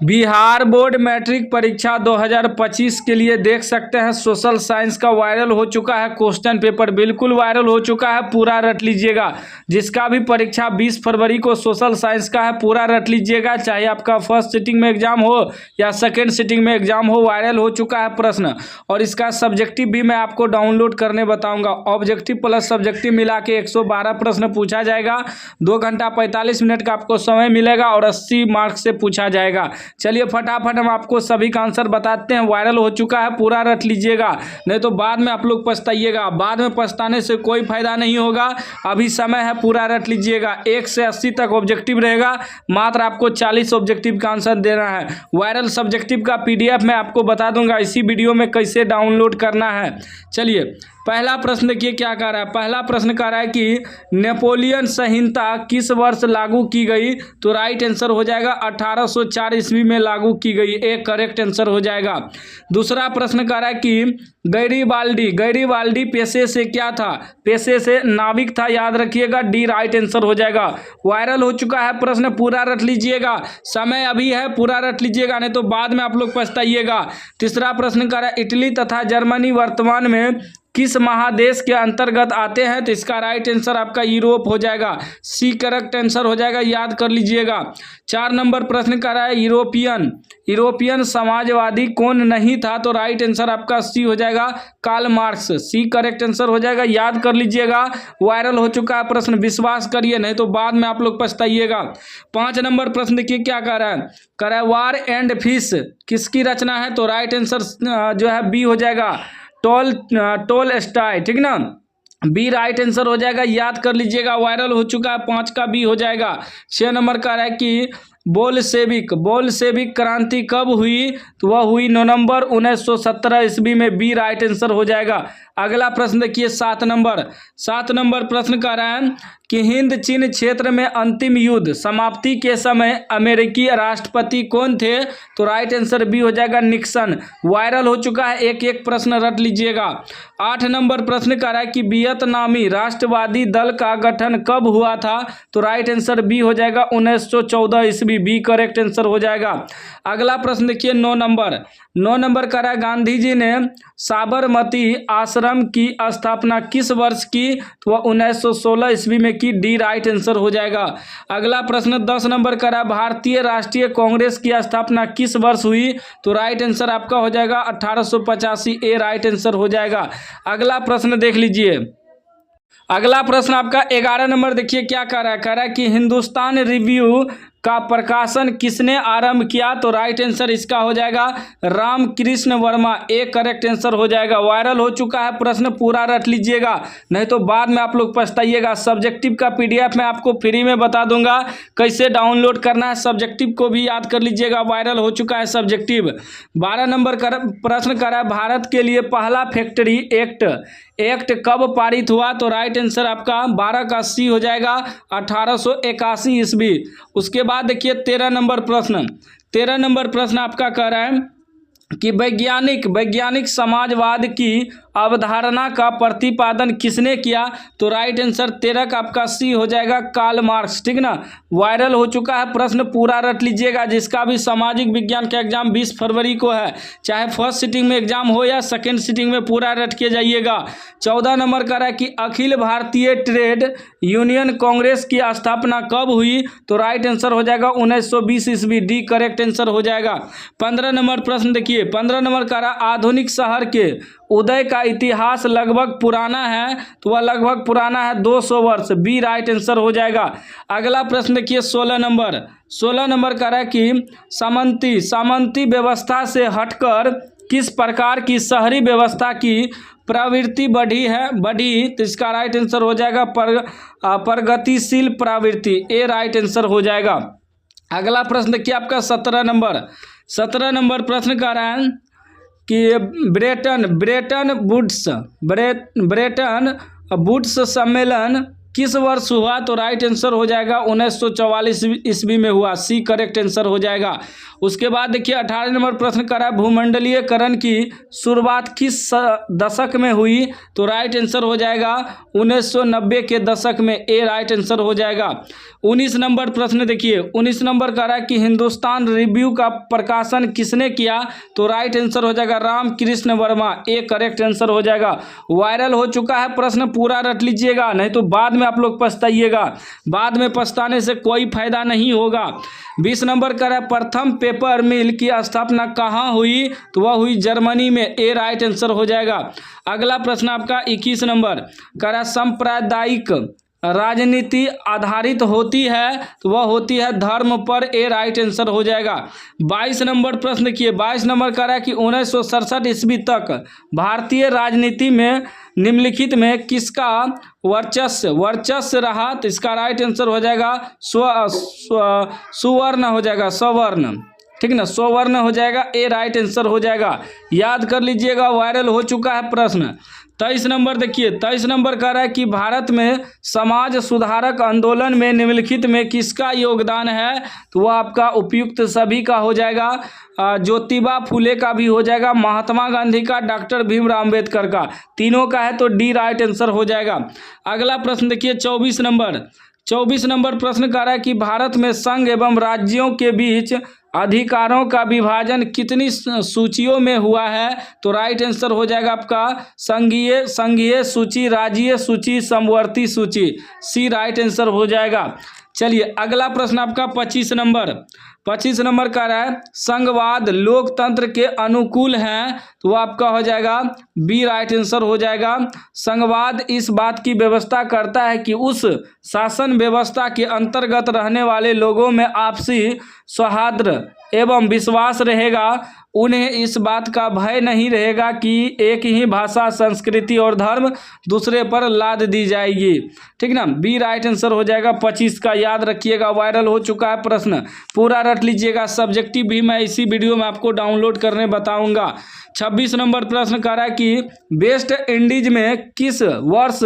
Bihar board matric परीक्षा 2025 के लिए देख सकते हैं सोशल साइंस का वायरल हो चुका है क्वेश्चन पेपर, बिल्कुल वायरल हो चुका है, पूरा रट लीजिएगा। जिसका भी परीक्षा 20 फरवरी को सोशल साइंस का है पूरा रट लीजिएगा, चाहे आपका फर्स्ट सिटिंग में एग्जाम हो या सेकेंड सिटिंग में एग्जाम हो, वायरल हो चुका है प्रश्न। और इसका सब्जेक्टिव भी मैं आपको डाउनलोड करने बताऊंगा। ऑब्जेक्टिव प्लस सब्जेक्टिव मिला के 112 प्रश्न पूछा जाएगा, 2 घंटा 45 मिनट का आपको समय मिलेगा और 80 मार्क्स से पूछा जाएगा। चलिए फटाफट हम आपको सभी का आंसर बताते हैं। वायरल हो चुका है, पूरा रट लीजिएगा, नहीं तो बाद में आप लोग पछताइएगा। बाद में पछताने से कोई फायदा नहीं होगा, अभी समय है, पूरा रट लीजिएगा। 1 से 80 तक ऑब्जेक्टिव रहेगा, मात्र आपको 40 ऑब्जेक्टिव का आंसर देना है। वायरल सब्जेक्टिव का PDF मैं आपको बता दूंगा इसी वीडियो में कैसे डाउनलोड करना है। चलिए पहला प्रश्न देखिए क्या कह रहा है। पहला प्रश्न कह रहा है कि नेपोलियन संहिता किस वर्ष लागू की गई, तो राइट आंसर हो जाएगा 1804 ईस्वी में लागू की गई, एक करेक्ट आंसर हो जाएगा। दूसरा प्रश्न कह रहा है कि गैरीबाल्डी पेशे से क्या था, पेशे से नाविक था, याद रखिएगा, डी राइट आंसर हो जाएगा। वायरल हो चुका है प्रश्न, पूरा रट लीजिएगा, समय अभी है, पूरा रट लीजिएगा, नहीं तो बाद में आप लोग पछताइएगा। तीसरा प्रश्न कह रहा है इटली तथा जर्मनी वर्तमान में किस महादेश के अंतर्गत आते हैं, तो इसका राइट आंसर आपका यूरोप हो जाएगा, सी करेक्ट आंसर हो जाएगा, याद कर लीजिएगा। 4 नंबर प्रश्न कर रहा है यूरोपियन समाजवादी कौन नहीं था, तो राइट आंसर आपका सी हो जाएगा, Karl Marx, C correct answer हो जाएगा, याद कर लीजिएगा। वायरल हो चुका है प्रश्न, विश्वास करिए, नहीं तो बाद में आप लोग पछताइएगा। 5 नंबर प्रश्न देखिए क्या कह रहा है वार एंड फिश किसकी रचना है, तो राइट आंसर जो है बी हो जाएगा, टोलस्टॉय, ठीक ना, बी राइट आंसर हो जाएगा, याद कर लीजिएगा। वायरल हो चुका है 5 का बी हो जाएगा। 6 नंबर का है कि बोलशेविक क्रांति कब हुई, तो वह हुई नवंबर 1917 ईस्वी में, बी राइट आंसर हो जाएगा। अगला प्रश्न देखिए 7 नंबर प्रश्न कह रहा है कि हिंद चीन क्षेत्र में अंतिम युद्ध समाप्ति के समय अमेरिकी राष्ट्रपति कौन थे, तो राइट आंसर बी हो जाएगा, निक्सन। वायरल हो चुका है, एक एक प्रश्न रट लीजिएगा। 8 नंबर प्रश्न कह रहा है कि वियतनामी राष्ट्रवादी दल का गठन कब हुआ था, तो राइट आंसर बी हो जाएगा, 1914 ईस्वी, बी करेक्ट आंसर हो जाएगा। अगला प्रश्न देखिए 9 नंबर कह रहा है गांधी जी ने साबरमती आश्रम की स्थापना किस वर्ष की, तो वह 1916 ईस्वी में की, डी राइट आंसर हो जाएगा। अगला प्रश्न 10 नंबर का रहा भारतीय राष्ट्रीय कांग्रेस की स्थापना किस वर्ष हुई, तो राइट आंसर आपका हो जाएगा 1885, ए राइट आंसर हो जाएगा। अगला प्रश्न देख लीजिए, अगला प्रश्न आपका 11 नंबर देखिए क्या कह रहा है कि हिंदुस्तान रिव्यू का प्रकाशन किसने आरंभ किया, तो राइट आंसर इसका हो जाएगा रामकृष्ण वर्मा, एक करेक्ट आंसर हो जाएगा। वायरल हो चुका है प्रश्न, पूरा रट लीजिएगा, नहीं तो बाद में आप लोग पछताइएगा। सब्जेक्टिव का PDF मैं आपको फ्री में बता दूंगा कैसे डाउनलोड करना है, सब्जेक्टिव को भी याद कर लीजिएगा। वायरल हो चुका है सब्जेक्टिव। 12 नंबर का प्रश्न कर रहा है भारत के लिए पहला फैक्ट्री एक्ट कब पारित हुआ, तो राइट आंसर आपका 12 का सी हो जाएगा, 1881 ईस्वी। उसके बाद देखिए 13 नंबर प्रश्न आपका कह रहा है कि वैज्ञानिक समाजवाद की अवधारणा का प्रतिपादन किसने किया, तो राइट आंसर 13 का आपका सी हो जाएगा, कार्ल मार्क्स, ठीक ना। वायरल हो चुका है प्रश्न, पूरा रट लीजिएगा। जिसका भी सामाजिक विज्ञान का एग्जाम 20 फरवरी को है, चाहे फर्स्ट सिटिंग में एग्जाम हो या सेकेंड सिटिंग में, पूरा रट के जाइएगा। 14 नंबर का रहा कि अखिल भारतीय ट्रेड यूनियन कांग्रेस की स्थापना कब हुई, तो राइट आंसर हो जाएगा 1920 ईस्वी, डी करेक्ट आंसर हो जाएगा। 15 नंबर प्रश्न देखिए, 15 नंबर का रहा आधुनिक शहर के उदय का इतिहास लगभग पुराना है, तो वह लगभग पुराना है 200 वर्ष, बी राइट आंसर हो जाएगा। अगला प्रश्न देखिए 16 नंबर का रहा कि सामंती व्यवस्था से हटकर किस प्रकार की शहरी व्यवस्था की प्रवृत्ति बढ़ी, तो इसका राइट आंसर हो जाएगा प्रगतिशील प्रवृत्ति, ए राइट आंसर हो जाएगा। अगला प्रश्न देखिए आपका 17 नंबर प्रश्न का रहा है कि ब्रेटन वुड्स सम्मेलन किस वर्ष हुआ, तो राइट आंसर हो जाएगा 1944 ईस्वी में हुआ, सी करेक्ट आंसर हो जाएगा। उसके बाद देखिए 18 नंबर प्रश्न का रहा भूमंडलीयकरण की शुरुआत किस दशक में हुई, तो राइट आंसर हो जाएगा 1990 के दशक में, ए राइट आंसर हो जाएगा। 19 नंबर प्रश्न देखिए, 19 नंबर कह रहा है कि हिंदुस्तान रिव्यू का प्रकाशन किसने किया? तो राइट आंसर हो जाएगा Ramakrishna Verma, A correct answer हो जाएगा। वायरल हो चुका है प्रश्न, पूरा रट लीजिएगा, नहीं तो बाद में आप लोग पछताइएगा, बाद में पछताने से कोई फायदा नहीं होगा। 20 नंबर कह रहा है प्रथम पेपर मिल की स्थापना कहाँ हुई? तो वह हुई जर्मनी में, ए राइट आंसर हो जाएगा। अगला प्रश्न आपका 21 नंबर कह रहा है सांप्रदायिक राजनीति आधारित होती है, तो वह होती है धर्म पर, ए राइट आंसर हो जाएगा। 22 नंबर प्रश्न देखिए, 22 नंबर कह रहा है कि 1967 ईस्वी तक भारतीय राजनीति में निम्नलिखित में किसका वर्चस्व रहा? तो इसका राइट आंसर हो जाएगा सुवर्ण हो जाएगा, सवर्ण, ठीक ना, स्वर्ण हो जाएगा, ए राइट आंसर हो जाएगा। याद कर लीजिएगा, वायरल हो चुका है प्रश्न। 23 नंबर देखिए, 23 नंबर कह रहा है कि भारत में समाज सुधारक आंदोलन में निम्नलिखित में किसका योगदान है? तो वह आपका उपयुक्त सभी का हो जाएगा, ज्योतिबा फुले का भी हो जाएगा, महात्मा गांधी का, डॉक्टर भीमराव अम्बेडकर का, तीनों का है तो डी राइट आंसर हो जाएगा। अगला प्रश्न देखिए 24 नंबर प्रश्न कह रहा है कि भारत में संघ एवं राज्यों के बीच अधिकारों का विभाजन कितनी सूचियों में हुआ है? तो राइट आंसर हो जाएगा आपका संघीय सूची, राज्यीय सूची, समवर्ती सूची, सी राइट आंसर हो जाएगा। चलिए अगला प्रश्न आपका 25 नंबर कह रहा है संघवाद लोकतंत्र के अनुकूल है, तो वो आपका हो जाएगा बी राइट आंसर हो जाएगा। संघवाद इस बात की व्यवस्था करता है कि उस शासन व्यवस्था के अंतर्गत रहने वाले लोगों में आपसी सौहार्द एवं विश्वास रहेगा, उन्हें इस बात का भय नहीं रहेगा कि एक ही भाषा, संस्कृति और धर्म दूसरे पर लाद दी जाएगी, ठीक ना, बी राइट आंसर हो जाएगा 25 का। याद रखिएगा, वायरल हो चुका है प्रश्न, पूरा रट लीजिएगा। सब्जेक्टिव भी मैं इसी वीडियो में आपको डाउनलोड करने बताऊंगा। 26 नंबर प्रश्न कह रहा है कि वेस्ट इंडीज में किस वर्ष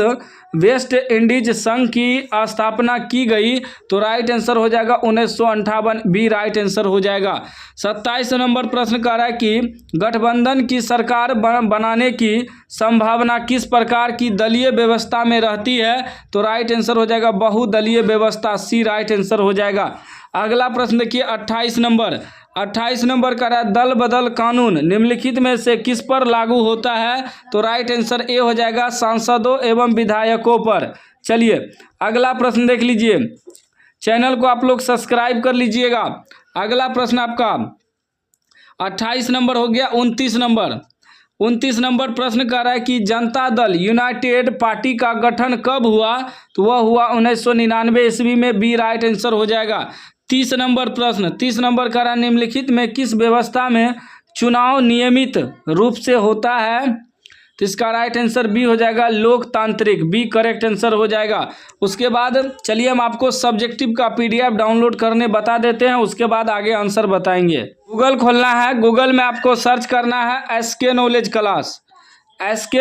वेस्ट इंडीज संघ की स्थापना की गई? तो राइट आंसर हो जाएगा 1958, बी राइट आंसर हो जाएगा। 27 नंबर प्रश्न कह रहा है कि गठबंधन की सरकार बनाने की संभावना किस प्रकार की दलीय व्यवस्था में रहती है? तो राइट आंसर हो जाएगा बहुदलीय व्यवस्था, सी राइट आंसर हो जाएगा। अगला प्रश्न देखिए 28 नंबर कह रहा है दल बदल कानून निम्नलिखित में से किस पर लागू होता है? तो राइट आंसर ए हो जाएगा सांसदों एवं विधायकों पर। चलिए अगला प्रश्न देख लीजिए, चैनल को आप लोग सब्सक्राइब कर लीजिएगा। अगला प्रश्न आपका 28 नंबर हो गया। 29 नंबर प्रश्न कह रहा है कि जनता दल यूनाइटेड पार्टी का गठन कब हुआ? तो वह हुआ 1999 ईस्वी में, बी राइट आंसर हो जाएगा। 30 नंबर कह रहा है निम्नलिखित में किस व्यवस्था में चुनाव नियमित रूप से होता है? तो इसका राइट आंसर बी हो जाएगा लोकतांत्रिक, बी करेक्ट आंसर हो जाएगा। उसके बाद चलिए हम आपको सब्जेक्टिव का पीडीएफ डाउनलोड करने बता देते हैं, उसके बाद आगे आंसर बताएंगे। गूगल खोलना है, गूगल में आपको सर्च करना है एसके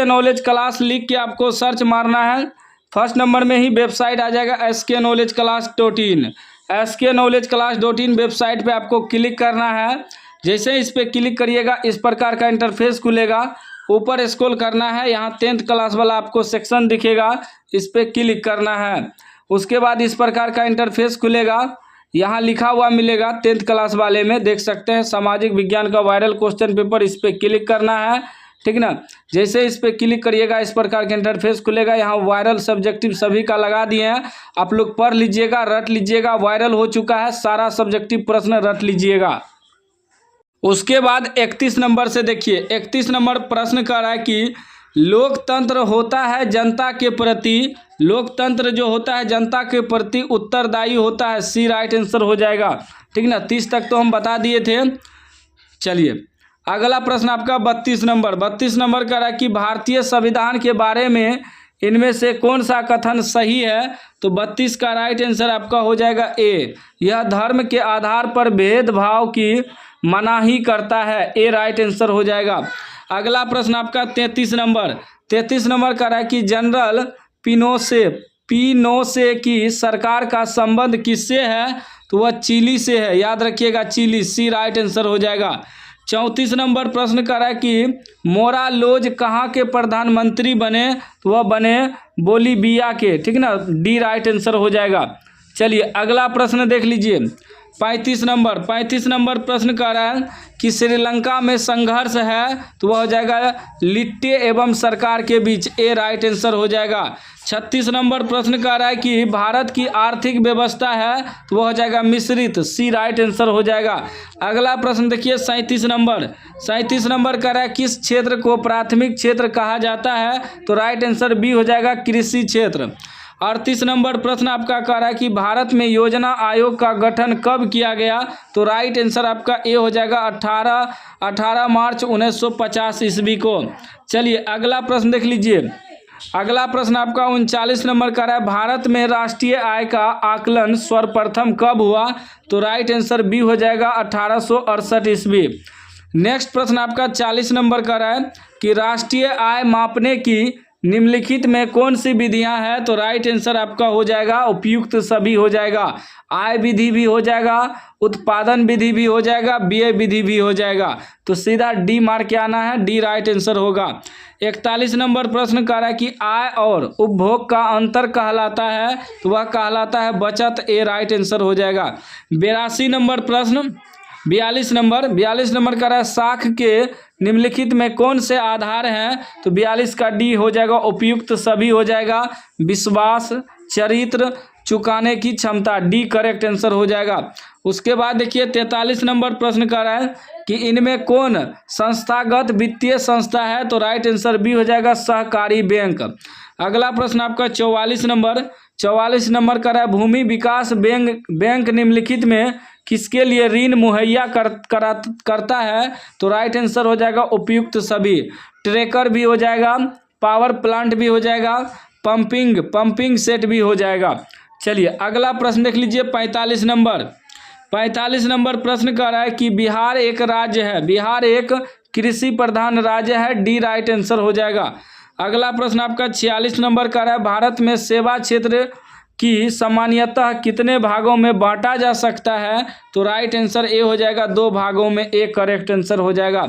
नॉलेज क्लास लिख के आपको सर्च मारना है। फर्स्ट नंबर में ही वेबसाइट आ जाएगा sknowledgeclass.in। sknowledgeclass.in वेबसाइट पे आपको क्लिक करना है। जैसे इस पर क्लिक करिएगा इस प्रकार का इंटरफेस खुलेगा, ऊपर स्क्रॉल करना है, यहाँ 10th क्लास वाला आपको सेक्शन दिखेगा, इस पर क्लिक करना है। उसके बाद इस प्रकार का इंटरफेस खुलेगा, यहाँ लिखा हुआ मिलेगा 10th क्लास वाले में, देख सकते हैं सामाजिक विज्ञान का वायरल क्वेश्चन पेपर, इस पर क्लिक करना है, ठीक ना। जैसे इस पर क्लिक करिएगा इस प्रकार का इंटरफेस खुलेगा, यहाँ वायरल सब्जेक्टिव सभी का लगा दिए हैं, आप लोग पढ़ लीजिएगा, रट लीजिएगा, वायरल हो चुका है, सारा सब्जेक्टिव प्रश्न रट लीजिएगा। उसके बाद 31 नंबर से देखिए, 31 नंबर प्रश्न कर रहा है कि लोकतंत्र होता है जनता के प्रति, लोकतंत्र जो होता है जनता के प्रति उत्तरदायी होता है, सी राइट आंसर हो जाएगा, ठीक ना। 30 तक तो हम बता दिए थे। चलिए अगला प्रश्न आपका 32 नंबर कह रहा है कि भारतीय संविधान के बारे में इनमें से कौन सा कथन सही है? तो 32 का राइट आंसर आपका हो जाएगा ए, यह धर्म के आधार पर भेदभाव की मनाही करता है, ए राइट आंसर हो जाएगा। अगला प्रश्न आपका 33 नंबर कह रहा है कि जनरल पिनोशे की सरकार का संबंध किससे है? तो वह चिली से है, याद रखिएगा चिली, सी राइट आंसर हो जाएगा। 34 नंबर प्रश्न कर रहा है कि मोरालोज कहाँ के प्रधानमंत्री बने? तो वह बने बोलीविया के, ठीक ना, डी राइट आंसर हो जाएगा। चलिए अगला प्रश्न देख लीजिए। 35 नंबर प्रश्न कह रहा है कि श्रीलंका में संघर्ष है, तो वह हो जाएगा लिट्टे एवं सरकार के बीच, ए राइट आंसर हो जाएगा। 36 नंबर प्रश्न कह रहा है कि भारत की आर्थिक व्यवस्था है, तो वह हो जाएगा मिश्रित, सी राइट आंसर हो जाएगा। अगला प्रश्न देखिए 37 नंबर कह रहा है किस क्षेत्र को प्राथमिक क्षेत्र कहा जाता है, तो राइट आंसर बी हो जाएगा कृषि क्षेत्र। 38 नंबर प्रश्न आपका कह रहा है कि भारत में योजना आयोग का गठन कब किया गया, तो राइट आंसर आपका ए हो जाएगा 18 मार्च 1950 ईस्वी को। चलिए अगला प्रश्न देख लीजिए। अगला प्रश्न आपका 39 नंबर का है भारत में राष्ट्रीय आय का आकलन सर्वप्रथम कब हुआ, तो राइट आंसर बी हो जाएगा 1868 ईस्वी। नेक्स्ट प्रश्न आपका 40 नंबर का है कि राष्ट्रीय आय मापने की निम्नलिखित में कौन सी विधियां हैं, तो राइट आंसर आपका हो जाएगा उपयुक्त सभी हो जाएगा। आय विधि भी हो जाएगा, उत्पादन विधि भी हो जाएगा, व्यय विधि भी हो जाएगा, तो सीधा डी मार्क के आना है, डी राइट आंसर होगा। 41 नंबर प्रश्न कह रहा है कि आय और उपभोग का अंतर कहलाता है, तो वह कहलाता है बचत, ए राइट आंसर हो जाएगा। 42 नंबर प्रश्न 42 नंबर कह रहा है साख के निम्नलिखित में कौन से आधार हैं, तो 42 का डी हो जाएगा उपयुक्त सभी हो जाएगा। विश्वास, चरित्र, चुकाने की क्षमता, डी करेक्ट आंसर हो जाएगा। उसके बाद देखिए 43 नंबर प्रश्न कह रहा है कि इनमें कौन संस्थागत वित्तीय संस्था है, तो राइट आंसर बी हो जाएगा सहकारी बैंक। अगला प्रश्न आपका 44 नंबर कह रहा है भूमि विकास बैंक निम्नलिखित में किसके लिए ऋण मुहैया करता है, तो राइट आंसर हो जाएगा उपयुक्त सभी। ट्रैकर भी हो जाएगा, पावर प्लांट भी हो जाएगा, पंपिंग सेट भी हो जाएगा। चलिए अगला प्रश्न देख लीजिए 45 नंबर प्रश्न कह रहा है कि बिहार एक राज्य है, बिहार एक कृषि प्रधान राज्य है, डी राइट आंसर हो जाएगा। अगला प्रश्न आपका 46 नंबर कह रहा है भारत में सेवा क्षेत्र की सामान्यतः कितने भागों में बांटा जा सकता है, तो राइट आंसर ए हो जाएगा 2 भागों में, ए करेक्ट आंसर हो जाएगा।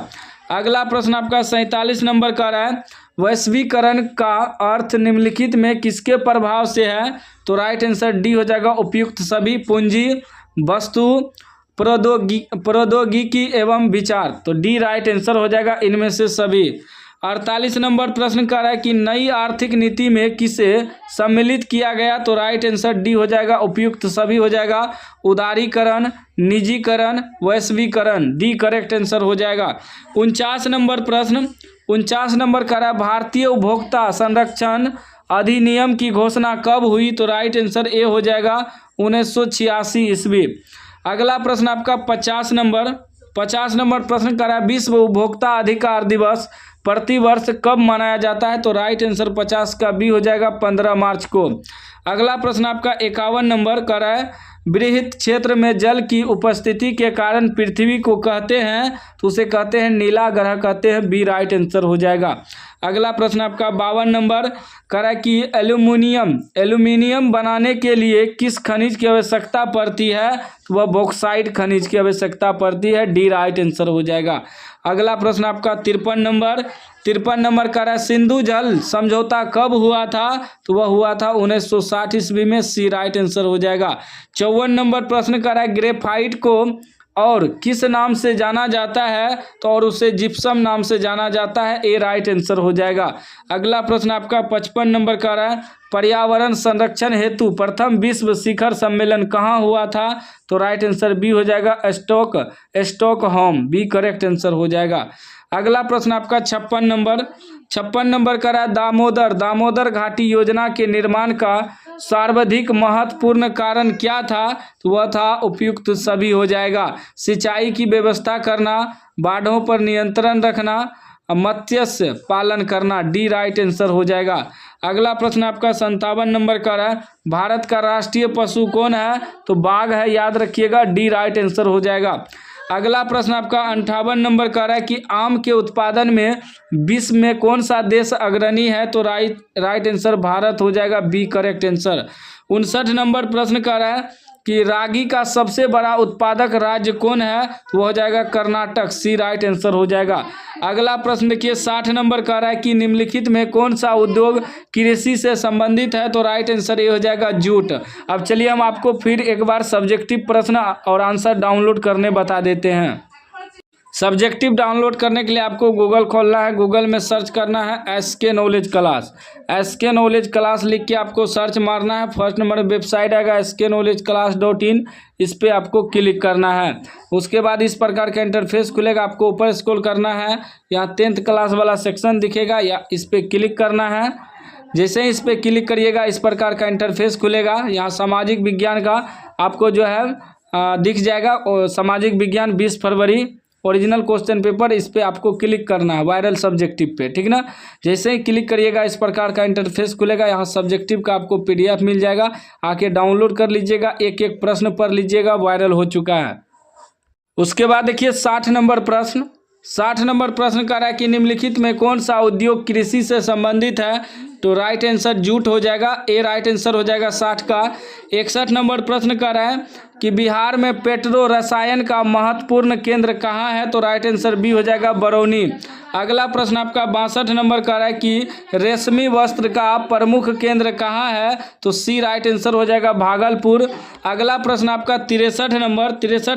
अगला प्रश्न आपका 47 नंबर का रहा है वैश्वीकरण का अर्थ निम्नलिखित में किसके प्रभाव से है, तो राइट आंसर डी हो जाएगा उपयुक्त सभी। पूंजी, वस्तु, प्रौद्योगिकी एवं विचार, तो डी राइट आंसर हो जाएगा इनमें से सभी। 48 नंबर प्रश्न कर रहा है कि नई आर्थिक नीति में किसे सम्मिलित किया गया, तो राइट आंसर डी हो जाएगा उपयुक्त सभी हो जाएगा। उदारीकरण, निजीकरण, वैश्वीकरण, डी करेक्ट आंसर हो जाएगा। 49 नंबर कर रहा है भारतीय उपभोक्ता संरक्षण अधिनियम की घोषणा कब हुई, तो राइट आंसर ए हो जाएगा 1986 ईस्वी। अगला प्रश्न आपका 50 नंबर प्रश्न कर रहा है विश्व उपभोक्ता अधिकार दिवस प्रतिवर्ष कब मनाया जाता है, तो राइट आंसर 50 का बी हो जाएगा 15 मार्च को। अगला प्रश्न आपका 51 नंबर का है बृहत क्षेत्र में जल की उपस्थिति के कारण पृथ्वी को कहते हैं, तो उसे कहते हैं नीला ग्रह कहते हैं, बी राइट आंसर हो जाएगा। अगला प्रश्न आपका 52 नंबर कर है कि एल्यूमिनियम बनाने के लिए किस खनिज की आवश्यकता पड़ती है, तो वह बॉक्साइट खनिज की आवश्यकता पड़ती है, डी राइट आंसर हो जाएगा। अगला प्रश्न आपका 53 नंबर का है सिंधु जल समझौता कब हुआ था, तो वह हुआ था 1960 ईस्वी में, सी राइट आंसर हो जाएगा। 54 नंबर प्रश्न का है ग्रेफाइट को और किस नाम से जाना जाता है, तो और उसे जिप्सम नाम से जाना जाता है, ए राइट आंसर हो जाएगा। अगला प्रश्न आपका 55 नंबर का है पर्यावरण संरक्षण हेतु प्रथम विश्व शिखर सम्मेलन कहाँ हुआ था, तो राइट आंसर बी हो जाएगा स्टॉकहोम, बी करेक्ट आंसर हो जाएगा। अगला प्रश्न आपका 56 नंबर का है दामोदर घाटी योजना के निर्माण का सर्वाधिक महत्वपूर्ण कारण क्या था, तो वह था उपयुक्त सभी हो जाएगा। सिंचाई की व्यवस्था करना, बाढ़ों पर नियंत्रण रखना, मत्स्य पालन करना, डी राइट आंसर हो जाएगा। अगला प्रश्न आपका 57 नंबर का है भारत का राष्ट्रीय पशु कौन है, तो बाघ है, याद रखिएगा, डी राइट आंसर हो जाएगा। अगला प्रश्न आपका 58 नंबर का है कि आम के उत्पादन में विश्व में कौन सा देश अग्रणी है, तो राइट आंसर भारत हो जाएगा, बी करेक्ट आंसर। 59 नंबर प्रश्न का है कि रागी का सबसे बड़ा उत्पादक राज्य कौन है, तो वो हो जाएगा कर्नाटक। सी राइट आंसर हो जाएगा। अगला प्रश्न देखिए 60 नंबर कह रहा है कि निम्नलिखित में कौन सा उद्योग कृषि से संबंधित है, तो राइट आंसर ये हो जाएगा जूट। अब चलिए हम आपको फिर एक बार सब्जेक्टिव प्रश्न और आंसर डाउनलोड करने बता देते हैं। सब्जेक्टिव डाउनलोड करने के लिए आपको गूगल खोलना है, गूगल में सर्च करना है SK knowledge class. SK knowledge class लिख के आपको सर्च मारना है। फर्स्ट नंबर वेबसाइट आएगा sknowledgeclass.in, इस पर आपको क्लिक करना है। उसके बाद इस प्रकार का इंटरफेस खुलेगा, आपको ऊपर स्क्रॉल करना है, यहाँ 10th क्लास वाला सेक्शन दिखेगा, या इस पर क्लिक करना है। जैसे ही इस पर क्लिक करिएगा इस प्रकार का इंटरफेस खुलेगा। यहाँ सामाजिक विज्ञान का आपको जो है दिख जाएगा, और सामाजिक विज्ञान 20 फरवरी ओरिजिनल क्वेश्चन पेपर, इस पे आपको क्लिक करना है वायरल सब्जेक्टिव पे, ठीक ना। जैसे ही क्लिक करिएगा इस प्रकार का इंटरफेस खुलेगा, यहाँ सब्जेक्टिव का आपको PDF मिल जाएगा, आके डाउनलोड कर लीजिएगा, एक एक प्रश्न पढ़ लीजिएगा, वायरल हो चुका है। उसके बाद देखिए 60 नंबर प्रश्न। 60 नंबर प्रश्न कह रहा है कि निम्नलिखित में कौन सा उद्योग कृषि से संबंधित है, तो राइट आंसर जूट हो जाएगा। ए राइट आंसर हो जाएगा 60 का। 61 नंबर प्रश्न कह रहा है कि बिहार में पेट्रो रसायन का महत्वपूर्ण केंद्र कहाँ है, तो राइट आंसर बी हो जाएगा बरौनी। अगला प्रश्न आपका 62 नंबर कह रहा है कि रेशमी वस्त्र का प्रमुख केंद्र कहाँ है, तो सी राइट आंसर हो जाएगा भागलपुर। अगला प्रश्न आपका 63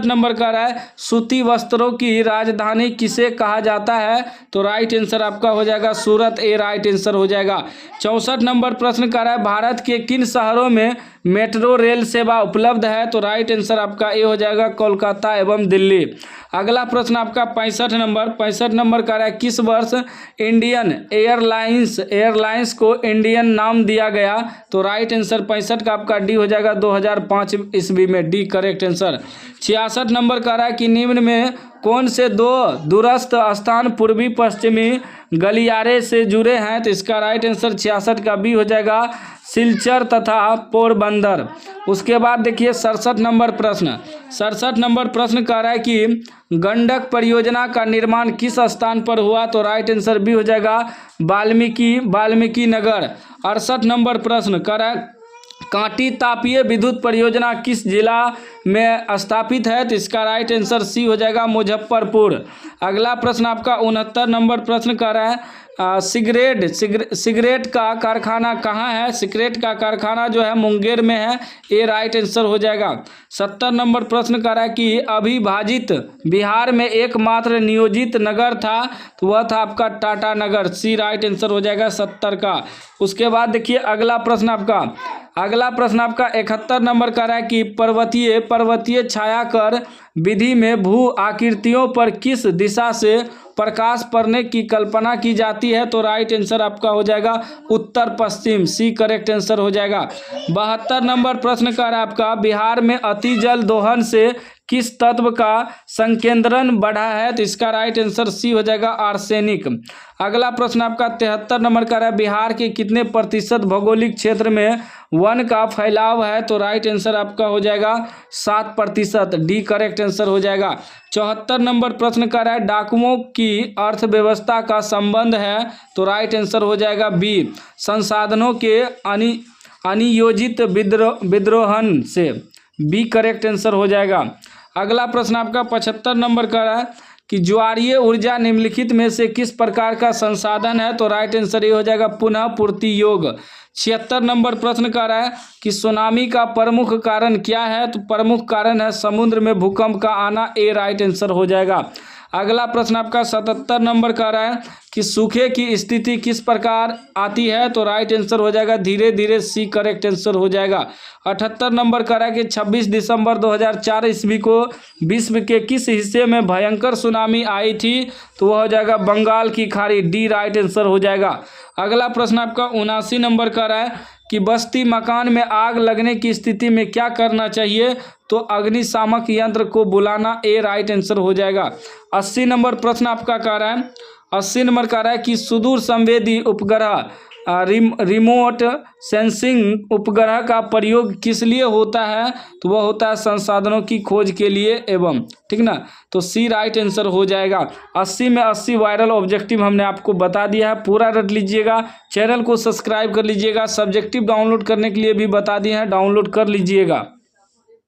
नंबर कह रहा है सूती वस्त्रों की राजधानी किसे कहा जाता है, तो राइट आंसर आपका हो जाएगा सूरत। ए राइट आंसर हो जाएगा। 64 नंबर प्रश्न कह रहा है भारत के किन शहरों में मेट्रो रेल सेवा उपलब्ध है, तो राइट आंसर आपका ए हो जाएगा कोलकाता एवं दिल्ली। अगला प्रश्न आपका 65 नंबर कह रहा है किस वर्ष इंडियन एयरलाइंस को इंडियन नाम दिया गया, तो राइट आंसर 65 का आपका डी हो जाएगा 2005 ईस्वी में, डी करेक्ट आंसर। 66 नंबर कह रहा है कि निम्न में कौन से दो दूरस्थ स्थान पूर्वी पश्चिमी गलियारे से जुड़े हैं, तो इसका राइट आंसर 66 का बी हो जाएगा सिलचर तथा पोरबंदर। उसके बाद देखिए 67 नंबर प्रश्न कह रहा है कि गंडक परियोजना का निर्माण किस स्थान पर हुआ, तो राइट आंसर बी हो जाएगा वाल्मीकि नगर। 68 नंबर प्रश्न कह रहा है कांटी तापीय विद्युत परियोजना किस जिला में स्थापित है, तो इसका राइट आंसर सी हो जाएगा मुजफ्फरपुर। अगला प्रश्न आपका 69 नंबर प्रश्न कह रहा है सिगरेट का कारखाना कहाँ है, सिगरेट का कारखाना जो है मुंगेर में है। ए राइट आंसर हो जाएगा। 70 नंबर प्रश्न कह रहा है कि अविभाजित बिहार में एकमात्र नियोजित नगर था, तो वह था आपका टाटा नगर। सी राइट आंसर हो जाएगा 70 का। उसके बाद देखिए अगला प्रश्न आपका 71 नंबर कह रहा है कि पर्वतीय छायाकर विधि में भू आकृतियों पर किस दिशा से प्रकाश पड़ने की कल्पना की जाती है, तो राइट आंसर आपका हो जाएगा उत्तर पश्चिम। सी करेक्ट आंसर हो जाएगा। 72 नंबर प्रश्न कह रहा है आपका बिहार में अति जल दोहन से किस तत्व का संकेंद्रण बढ़ा है, तो इसका राइट आंसर सी हो जाएगा आर्सेनिक। अगला प्रश्न आपका 73 नंबर का है बिहार के कितने प्रतिशत भौगोलिक क्षेत्र में वन का फैलाव है, तो राइट आंसर आपका हो जाएगा 7%। डी करेक्ट आंसर हो जाएगा। 74 नंबर प्रश्न कर रहा है डाकुओं की अर्थव्यवस्था का संबंध है, तो राइट आंसर हो जाएगा बी संसाधनों के अनियोजित विद्रोहन से। बी करेक्ट आंसर हो जाएगा। अगला प्रश्न आपका 75 नंबर का है कि ज्वारीय ऊर्जा निम्नलिखित में से किस प्रकार का संसाधन है, तो राइट आंसर ये हो जाएगा पुनः पूर्ति योग। 76 नंबर प्रश्न कर रहा है कि सुनामी का प्रमुख कारण क्या है, तो प्रमुख कारण है समुद्र में भूकंप का आना। ए राइट आंसर हो जाएगा। अगला प्रश्न आपका 77 नंबर का रहा है कि सूखे की स्थिति किस प्रकार आती है, तो राइट आंसर हो जाएगा धीरे धीरे। सी करेक्ट आंसर हो जाएगा। 78 नंबर का रहा है कि 26 दिसंबर 2004 ईस्वी को विश्व के किस हिस्से में भयंकर सुनामी आई थी, तो वह हो जाएगा बंगाल की खाड़ी। डी राइट आंसर हो जाएगा। अगला प्रश्न आपका 79 नंबर का रहा है कि बस्ती मकान में आग लगने की स्थिति में क्या करना चाहिए, तो अग्निशामक यंत्र को बुलाना। ए राइट आंसर हो जाएगा। 80 नंबर प्रश्न आपका कह रहा है 80 नंबर कह रहा है कि सुदूर संवेदी उपग्रह रिमोट सेंसिंग उपग्रह का प्रयोग किस लिए होता है, तो वह होता है संसाधनों की खोज के लिए एवं, ठीक ना। तो सी राइट आंसर हो जाएगा। 80 में 80 वायरल ऑब्जेक्टिव हमने आपको बता दिया है, पूरा रट लीजिएगा। चैनल को सब्सक्राइब कर लीजिएगा। सब्जेक्टिव डाउनलोड करने के लिए भी बता दिए हैं, डाउनलोड कर लीजिएगा।